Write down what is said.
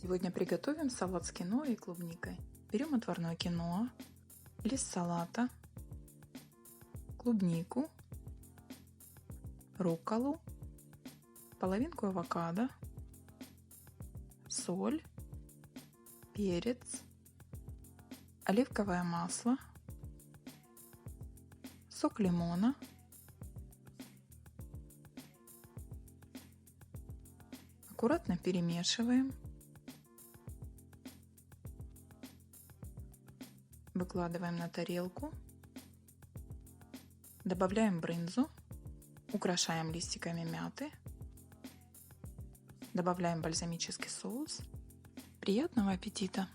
Сегодня приготовим салат с киноа и клубникой. Берем отварное киноа, лист салата, клубнику, рукколу, половинку авокадо, соль, перец, оливковое масло, сок лимона, аккуратно перемешиваем. Выкладываем на тарелку. Добавляем брынзу. Украшаем листиками мяты. Добавляем бальзамический соус. Приятного аппетита!